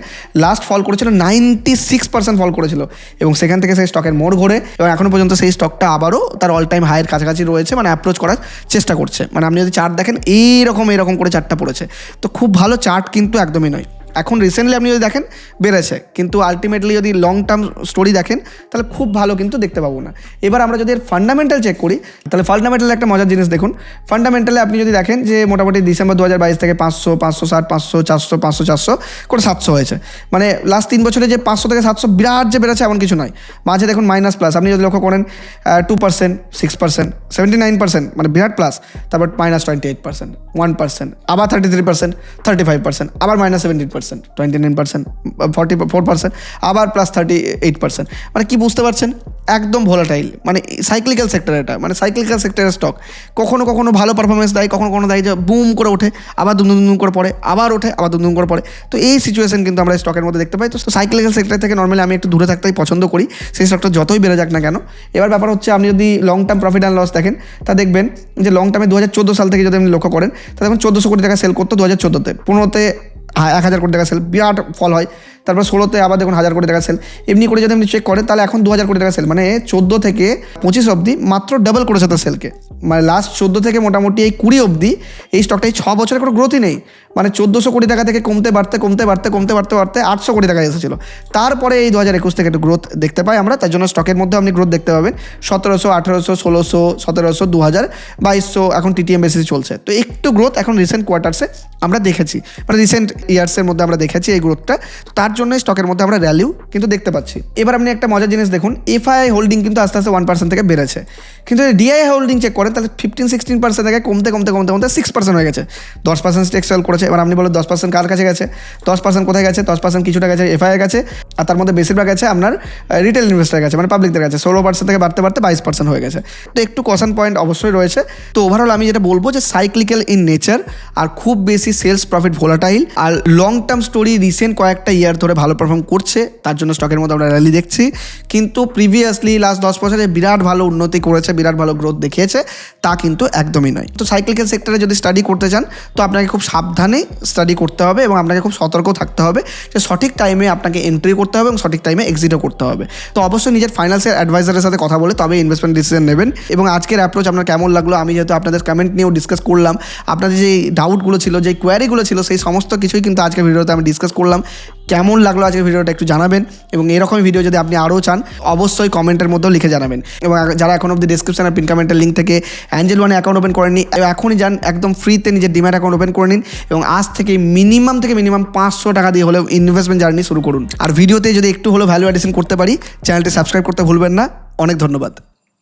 লাস্ট ফল করেছিল 96% ফল করেছিল এবং সেখান থেকে সেই স্টকের মোড় ঘোরে এবং এখনও পর্যন্ত সেই স্টকটা আবারও তার অল টাইম হাইয়ের কাছাকাছি রয়েছে, মানে অ্যাপ্রোচ করার চেষ্টা করছে। মানে আপনি যদি চার্ট দেখেন, এরকম করে চার্টটা পড়েছে, তো খুব ভালো চার্ট কিন্তু একদমই নয়। এখন রিসেন্টলি আপনি যদি দেখেন বেড়েছে, কিন্তু আলটিমেটলি যদি লং টার্ম স্টোরি দেখেন তাহলে খুব ভালো কিন্তু দেখতে পাবো না। এবার আমরা যদি এর ফান্ডামেন্টাল চেক করি, তাহলে ফান্ডামেন্টালে একটা মজার জিনিস দেখুন। ফান্ডামেন্টালে আপনি যদি দেখেন যে মোটামুটি ডিসেম্বর 2022 থেকে 500, 560, 500, 400, 500, 400 করে 700 হয়েছে। মানে লাস্ট 3 বছরে যে 500 থেকে 700 বিরাট যে বেড়েছে এমন কিছু নয়, মাঝে দেখুন মাইনাস প্লাস, আপনি যদি লক্ষ্য করেন 2%, 6%, 79%, মানে বিরাট প্লাস, তারপর -28%, 1%, আবার 33%, 35%, আবার -17%, 29%, 44%, আবার +38%। মানে কি বুঝতে পারছেন, একদম ভোলাটাইল, মানে সাইক্লিক্যাল সেক্টর এটা, মানে সাইক্লিক্যাল সেক্টরের স্টক কখনো কখনো ভালো পারফরমেন্স দেয়, কখনো কখনো দেয় যে বুম করে ওঠে, আবার দুম করে পড়ে, আবার ওঠে, আবার দুম করে পড়ে। তো এই সিচুয়েশন কিন্তু আমরা স্টকের মধ্যে দেখতে পাই। তো সাইক্লিক্যাল সেক্টর থেকে নর্মালি আমি একটু দূরে থাকতেই পছন্দ করি, সেই স্টকটা যতই বেড়ে যাক না কেন। এবার ব্যাপার হচ্ছে, আপনি যদি long term profit and loss দেখেন, তা দেখবেন যে লং টার্মে 2014 সাল থেকে যদি আপনি লক্ষ্য করেন, তাহলে এখন 1400 কোটি টাকা সেল করতো 2014-তে, 15-তে 1000 কোটি টাকা সেল, বিরাট ফল হয়। তারপর 16-তে আবার দেখুন 1000 কোটি টাকা সেল। এমনি করে যদি আপনি চেক করেন তাহলে এখন 2000 কোটি টাকা সেল, মানে 14 থেকে 25 অবধি মাত্র ডাবল করেছে তার সেলকে। মানে লাস্ট 14 থেকে মোটামুটি এই 20 অবধি এই স্টকটা এই 6 বছরের কোনো গ্রোথই নেই, মানে 1400 কোটি টাকা থেকে কমতে বাড়তে 800 কোটি টাকা এসেছিলো। তারপরে এই 2021 থেকে একটু গ্রোথ দেখতে পাই আমরা, তার জন্য স্টকের মধ্যে আপনি গ্রোথ দেখতে পাবেন 1700, 1800, 1600, 1700, 2000, 2200, এখন টিটিএম বেসিসে চলছে। তো একটু গ্রোথ এখন রিসেন্ট কোয়ার্টার্সে আমরা দেখেছি, মানে রিসেন্ট ইয়ার্সের মধ্যে আমরা দেখেছি এই গ্রোথটা, তার জন্য স্টকের মধ্যে আমরা ভ্যালিউ কিন্তু দেখতে পাচ্ছি। এবার আপনি একটা মজার জিনিস দেখুন, এফআইআই হোল্ডিং কিন্তু আস্তে আস্তে 1% থেকে বেড়েছে, কিন্তু ডিআই হোল্ডিং চেক করেন তাহলে 15-16% থেকে কমতে 6% হয়ে গেছে। 10% স্টেক সেল করেছে। এবার আপনি বলেন 10% কার কাছে গেছে, 10% কোথায় গেছে, 10% কিছুটা গেছে এফআইআই গেছে, আর তার মধ্যে বেশিরভাগ গেছে আপনার রিটেল ইনভেস্টার গেছে, মানে পাবলিকদের কাছে। 16% থেকে বাড়তে 22% হয়ে গেছে। তো একটু কশন পয়েন্ট অবশ্যই রয়েছে। তো ওভারঅল আমি যেটা বলবো যে সাইক্লিক্যাল ইন নেচার, আর খুব বেশি সেলস প্রফিট ভোলাটাইল, আর লং টার্ম স্টোরি রিসেন্ট কয়েকটা ইয়ার ধরে ভালো পারফর্ম করছে, তার জন্য স্টকের মধ্যে আমরা র্যালি দেখছি। কিন্তু প্রিভিয়াসলি লাস্ট 10 বছরে বিরাট ভালো উন্নতি করেছে, বিরাট ভালো গ্রোথ দেখিয়েছে, তা কিন্তু একদমই নয়। তো সাইক্লিক্যাল সেক্টরে যদি স্টাডি করতে চান তো আপনাকে খুব সাবধানে স্টাডি করতে হবে এবং আপনাকে খুব সতর্ক থাকতে হবে যে সঠিক টাইমে আপনাকে এন্ট্রি করতে হবে এবং সঠিক টাইমে এক্সিটও করতে হবে। তো অবশ্যই নিজের ফাইন্যান্সিয়াল অ্যাডভাইজারের সাথে কথা বলে তবে ইনভেস্টমেন্ট ডিসিশন নেবেন। এবং আজকের অ্যাপ্রোচ আপনার কেমন লাগলো, আমি যেহেতু আপনাদের কমেন্ট নিয়েও ডিসকাস করলাম, আপনাদের যে ডাউটগুলো ছিল, যে কোয়ারিগুলো ছিল, সেই সমস্ত কিছুই কিন্তু আজকের ভিডিওতে আমি ডিসকাস করলাম। কেমন লাগলো আজকের ভিডিওটা একটু জানাবেন, এবং এরকমই ভিডিও যদি আপনি আরও চান অবশ্যই কমেন্টের মধ্যেও লিখে জানাবেন। এবং যারা এখন অবধি ডিসক্রিপশন আর পিন কমেন্টের লিঙ্ক থেকে অ্যাঞ্জেল ওয়ানে অ্যাকাউন্ট ওপেন করেননি, এখনই যান, একদম ফ্রিতে নিজের ডিম্যাট অ্যাকাউন্ট ওপেন করে নিন এবং আজ থেকে মিনিমাম 500 টাকা দিয়ে হলেও ইনভেস্টমেন্ট জার্নি শুরু করুন। আর ভিডিওতে যদি একটু হলেও ভ্যালু অ্যাডিশন করতে পারি, চ্যানেলটি সাবস্ক্রাইব করতে ভুলবেন না। অনেক ধন্যবাদ।